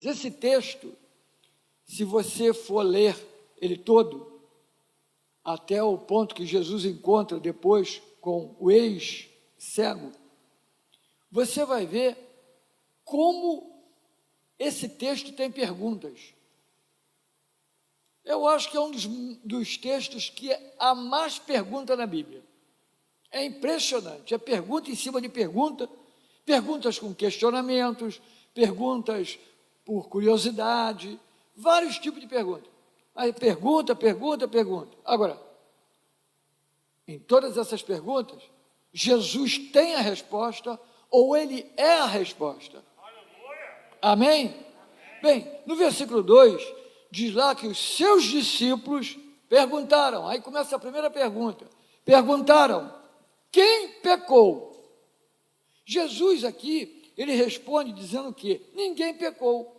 Esse texto, se você for ler ele todo, até o ponto que Jesus encontra depois com o ex-cego, você vai ver como esse texto tem perguntas. Eu acho que é um dos textos que há mais pergunta na Bíblia. É impressionante, é pergunta em cima de pergunta, perguntas com questionamentos, perguntas por curiosidade, vários tipos de perguntas. Aí pergunta. Agora, em todas essas perguntas, Jesus tem a resposta ou ele é a resposta. Amém? Bem, no versículo 2, diz lá que os seus discípulos perguntaram, aí começa a primeira pergunta, perguntaram, quem pecou? Jesus aqui, ele responde dizendo que ninguém pecou,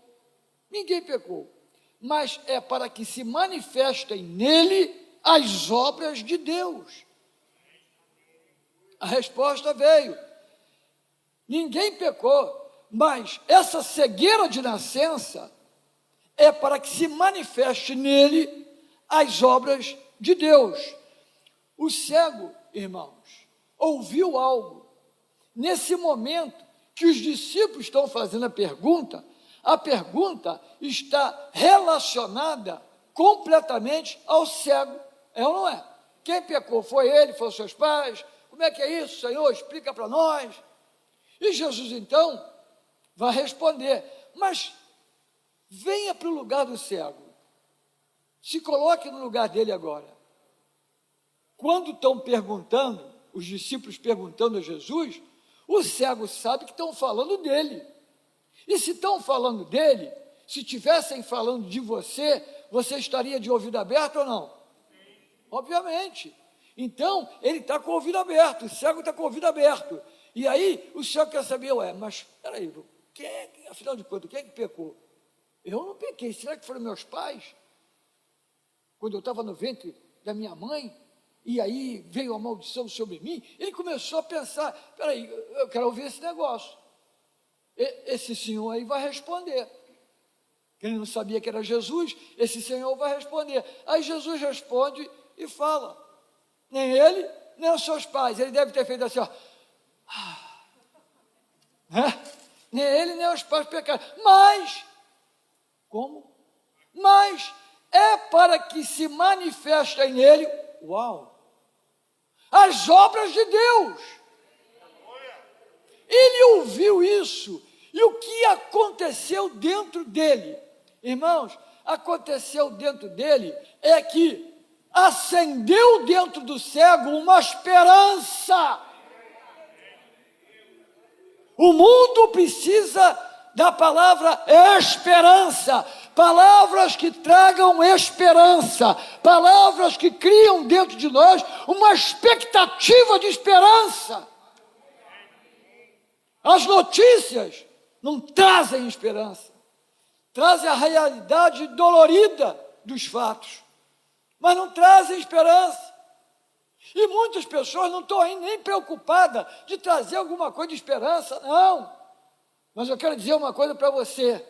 mas é para que se manifestem nele as obras de Deus. A resposta veio, ninguém pecou, mas essa cegueira de nascença é para que se manifeste nele as obras de Deus. O cego, irmãos, ouviu algo. Nesse momento que os discípulos estão fazendo a pergunta está relacionada completamente ao cego, é ou não é? Quem pecou? Foi ele, foram seus pais? Como é que é isso, Senhor? Explica para nós. E Jesus, então, vai responder, mas venha para o lugar do cego, se coloque no lugar dele agora. Quando estão perguntando, os discípulos perguntando a Jesus, o cego sabe que estão falando dele, e se estão falando dele, se estivessem falando de você, você estaria de ouvido aberto ou não? Obviamente. Então, ele está com o ouvido aberto, o cego está com o ouvido aberto, e aí o cego quer saber, mas espera aí, afinal de contas, quem é que pecou? Eu não pequei, será que foram meus pais? Quando eu estava no ventre da minha mãe, e aí veio a maldição sobre mim, ele começou a pensar, espera aí, eu quero ouvir esse negócio. Esse senhor aí vai responder. Ele não sabia que era Jesus, esse senhor vai responder. Aí Jesus responde e fala, nem ele, nem os seus pais. Ele deve ter feito assim, nem ele, nem os pais pecaram. Mas, como? Mas é para que se manifestem nele, as obras de Deus. Ele ouviu isso, e o que aconteceu dentro dele? Irmãos, aconteceu dentro dele é que acendeu dentro do cego uma esperança. O mundo precisa da palavra esperança, palavras que tragam esperança, palavras que criam dentro de nós uma expectativa de esperança. As notícias não trazem esperança, trazem a realidade dolorida dos fatos, mas não trazem esperança. E muitas pessoas não estão aí nem preocupadas de trazer alguma coisa de esperança, não. Mas eu quero dizer uma coisa para você,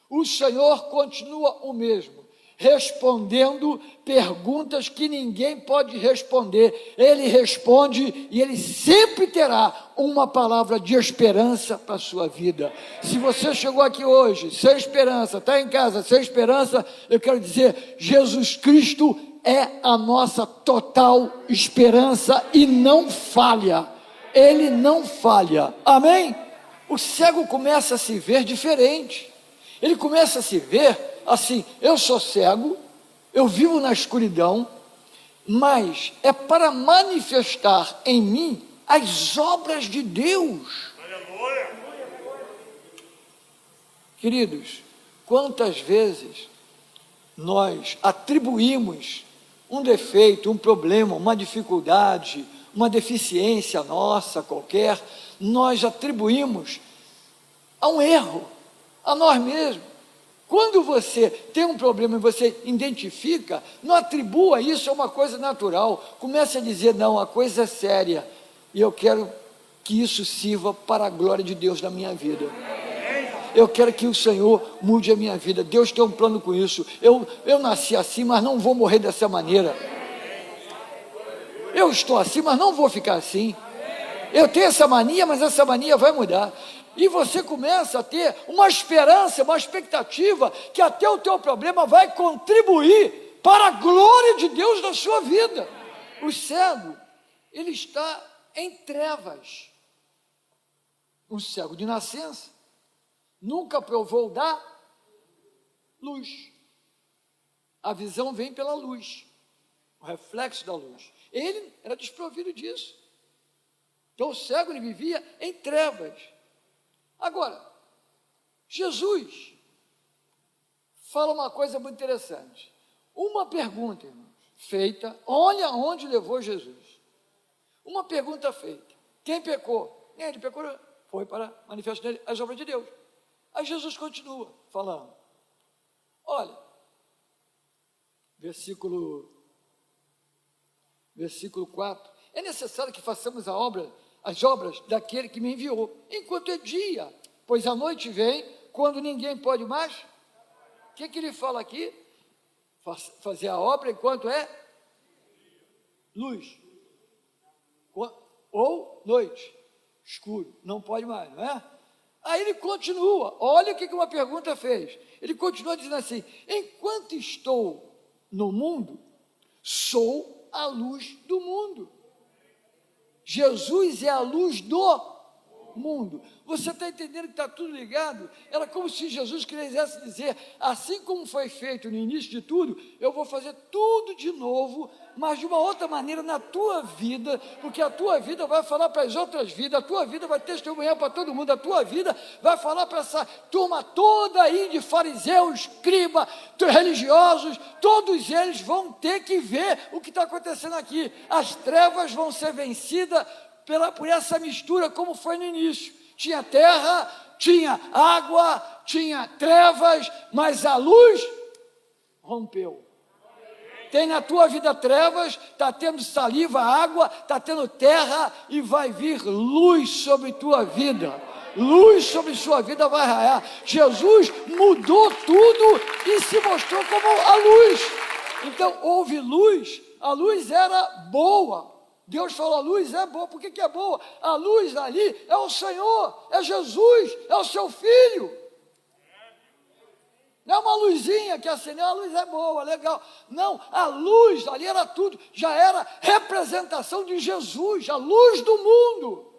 o Senhor continua o mesmo, respondendo perguntas que ninguém pode responder. Ele responde e ele sempre terá uma palavra de esperança para a sua vida. Se você chegou aqui hoje sem esperança, está em casa sem esperança, eu quero dizer, Jesus Cristo é a nossa total esperança e não falha. Ele não falha. Amém? O cego começa a se ver diferente. Ele começa a se ver assim, eu sou cego, eu vivo na escuridão, mas é para manifestar em mim as obras de Deus. Queridos, quantas vezes nós atribuímos um defeito, um problema, uma dificuldade, uma deficiência nossa qualquer, nós atribuímos a um erro, a nós mesmos. Quando você tem um problema e você identifica, não atribua isso a uma coisa natural, comece a dizer, não, a coisa é séria, e eu quero que isso sirva para a glória de Deus na minha vida. eu quero que o Senhor mude a minha vida. Deus tem um plano com isso. Eu nasci assim, mas não vou morrer dessa maneira. Eu estou assim, mas não vou ficar assim. Eu tenho essa mania, mas essa mania vai mudar. E você começa a ter uma esperança, uma expectativa, que até o teu problema vai contribuir para a glória de Deus na sua vida. O cego, ele está em trevas. Um cego de nascença nunca provou da luz. A visão vem pela luz, o reflexo da luz. Ele era desprovido disso. Então o cego, ele vivia em trevas. Agora, Jesus fala uma coisa muito interessante. Uma pergunta, irmãos, feita, olha onde levou Jesus. Uma pergunta feita: quem pecou? Ele pecou, foi para manifestar as obras de Deus. Aí Jesus continua falando. Olha, versículo 4, é necessário que façamos as obras daquele que me enviou, enquanto é dia, pois a noite vem, quando ninguém pode mais. O que ele fala aqui? Fazer a obra enquanto é luz, ou noite, escuro, não pode mais, não é? Aí ele continua, olha o que uma pergunta fez, ele continua dizendo assim: enquanto estou no mundo, sou a luz do mundo. Jesus é a luz do mundo. Você está entendendo que está tudo ligado? Era como se Jesus quisesse dizer: assim como foi feito no início de tudo, eu vou fazer tudo de novo, mas de uma outra maneira na tua vida, porque a tua vida vai falar para as outras vidas, a tua vida vai testemunhar para todo mundo, a tua vida vai falar para essa turma toda aí de fariseus, escriba, religiosos, todos eles vão ter que ver o que está acontecendo aqui. As trevas vão ser vencidas por essa mistura, como foi no início. Tinha terra, tinha água, tinha trevas, mas a luz rompeu. Tem na tua vida trevas, está tendo saliva, água, está tendo terra, e vai vir luz sobre tua vida. Luz sobre sua vida vai raiar. Jesus mudou tudo e se mostrou como a luz. Então houve luz, a luz era boa. Deus falou: a luz é boa. Por que é boa? A luz ali é o Senhor, é Jesus, é o seu Filho. Não é uma luzinha que acendeu, a luz é boa, legal. Não, a luz ali era tudo, já era representação de Jesus, a luz do mundo.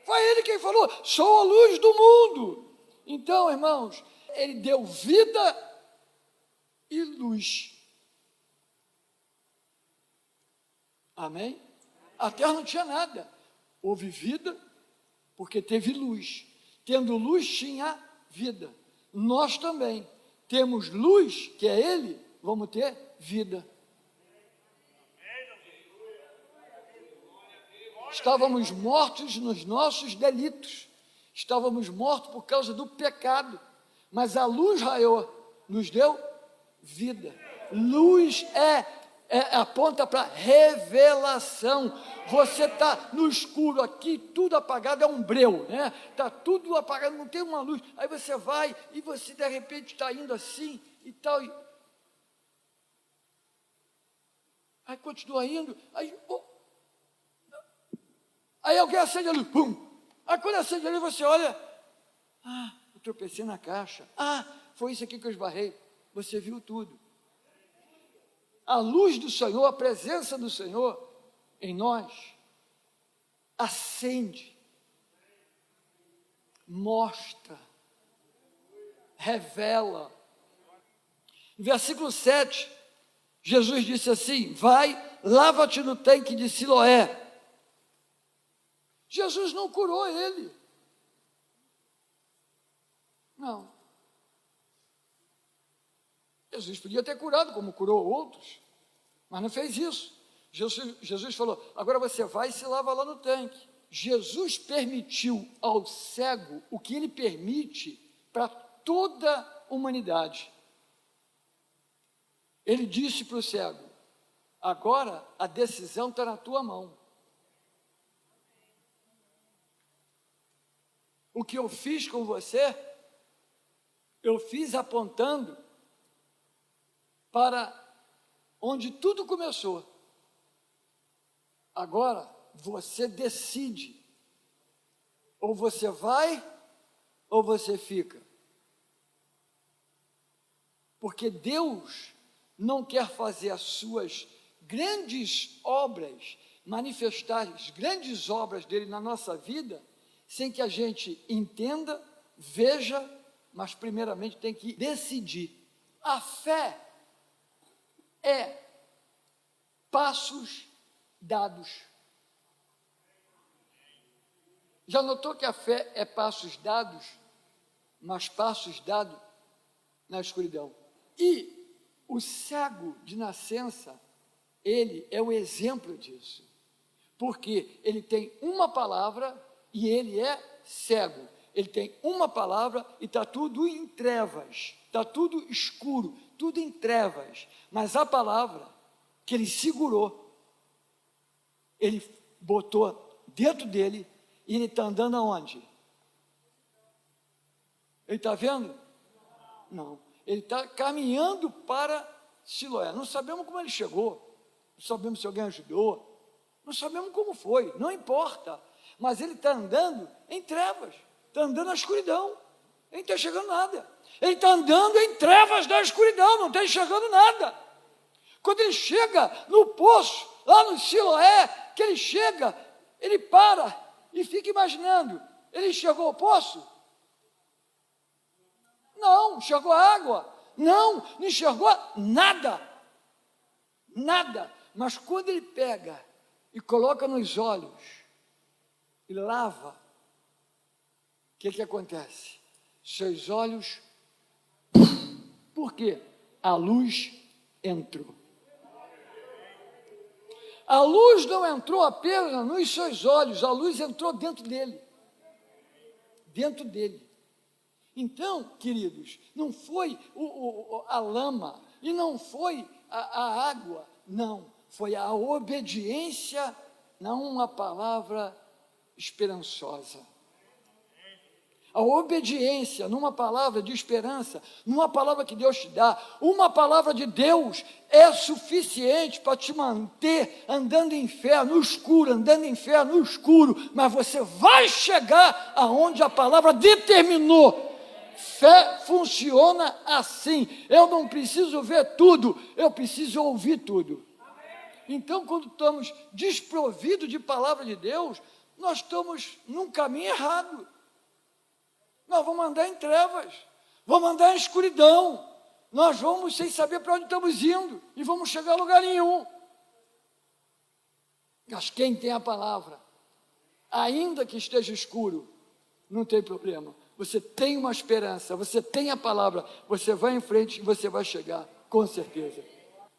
Foi ele quem falou: sou a luz do mundo. Então, irmãos, ele deu vida e luz. Amém? A terra não tinha nada. Houve vida, porque teve luz. Tendo luz, tinha vida. Nós também temos luz, que é Ele, vamos ter vida. Estávamos mortos nos nossos delitos. Estávamos mortos por causa do pecado. Mas a luz raiou, nos deu vida. Luz aponta para revelação. Você está no escuro aqui, tudo apagado, é um breu, né? Está tudo apagado, não tem uma luz. Aí você vai e você de repente está indo assim e tal. Aí continua indo, aí alguém acende a luz, pum! Aí quando acende a luz você olha, eu tropecei na caixa, foi isso aqui que eu esbarrei. Você viu tudo. A luz do Senhor, a presença do Senhor em nós, acende, mostra, revela. No versículo 7, Jesus disse assim: vai, lava-te no tanque de Siloé. Jesus não curou ele. Não. Jesus podia ter curado, como curou outros, mas não fez isso. Jesus falou: agora você vai e se lava lá no tanque. Jesus permitiu ao cego o que ele permite para toda a humanidade. Ele disse para o cego: agora a decisão está na tua mão. O que eu fiz com você, eu fiz apontando para onde tudo começou. Agora, você decide. Ou você vai, ou você fica. Porque Deus não quer fazer as suas grandes obras, manifestar as grandes obras dele na nossa vida, sem que a gente entenda, veja, mas primeiramente tem que decidir. A fé é passos dados. Já notou que a fé é passos dados, mas passos dados na escuridão? E o cego de nascença, ele é o exemplo disso, porque ele tem uma palavra e ele é cego. Ele tem uma palavra e está tudo em trevas, está tudo escuro, tudo em trevas, mas a palavra que ele segurou, ele botou dentro dele e ele está andando aonde? Ele está vendo? Não. Ele está caminhando para Siloé. Não sabemos como ele chegou, não sabemos se alguém ajudou, não sabemos como foi, não importa. Mas ele está andando em trevas, está andando na escuridão, ele não está enxergando nada. Ele está andando em trevas da escuridão, não está enxergando nada. Quando ele chega no poço, lá no Siloé, que ele chega, ele para e fica imaginando, ele enxergou o poço? Não, enxergou a água? Não enxergou nada, nada. Mas quando ele pega e coloca nos olhos e lava, o que acontece? Seus olhos, por quê? A luz entrou. A luz não entrou apenas nos seus olhos, a luz entrou dentro dele. Dentro dele. Então, queridos, não foi a lama e não foi a água, não. Foi a obediência, não uma palavra esperançosa. A obediência numa palavra de esperança, numa palavra que Deus te dá, uma palavra de Deus é suficiente para te manter andando em fé no escuro, andando em fé no escuro, mas você vai chegar aonde a palavra determinou. Fé funciona assim. Eu não preciso ver tudo, eu preciso ouvir tudo. Então, quando estamos desprovidos de palavra de Deus, nós estamos num caminho errado. Nós vamos andar em trevas, vamos andar em escuridão, nós vamos sem saber para onde estamos indo e vamos chegar a lugar nenhum. Mas quem tem a palavra, ainda que esteja escuro, não tem problema. Você tem uma esperança, você tem a palavra, você vai em frente e você vai chegar, com certeza.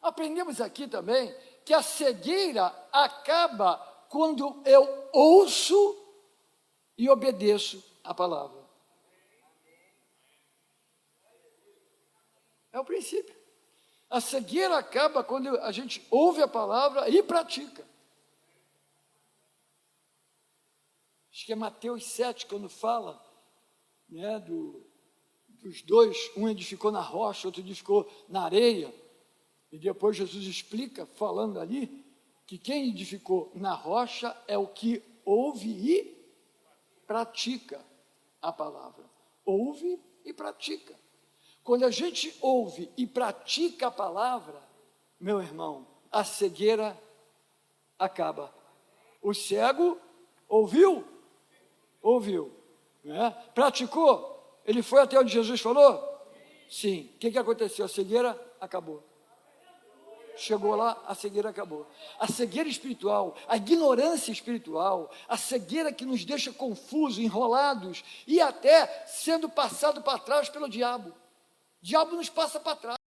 Aprendemos aqui também que a cegueira acaba quando eu ouço e obedeço a palavra. É o princípio. A cegueira acaba quando a gente ouve a palavra e pratica. Acho que é Mateus 7, quando fala, né, dos dois, um edificou na rocha, outro edificou na areia, e depois Jesus explica, falando ali, que quem edificou na rocha é o que ouve e pratica a palavra. Ouve e pratica. Quando a gente ouve e pratica a palavra, meu irmão, a cegueira acaba. O cego ouviu, né? Praticou, ele foi até onde Jesus falou? Sim. O que aconteceu? A cegueira acabou. Chegou lá, a cegueira acabou. A cegueira espiritual, a ignorância espiritual, a cegueira que nos deixa confusos, enrolados e até sendo passado para trás pelo diabo. O diabo nos passa para trás.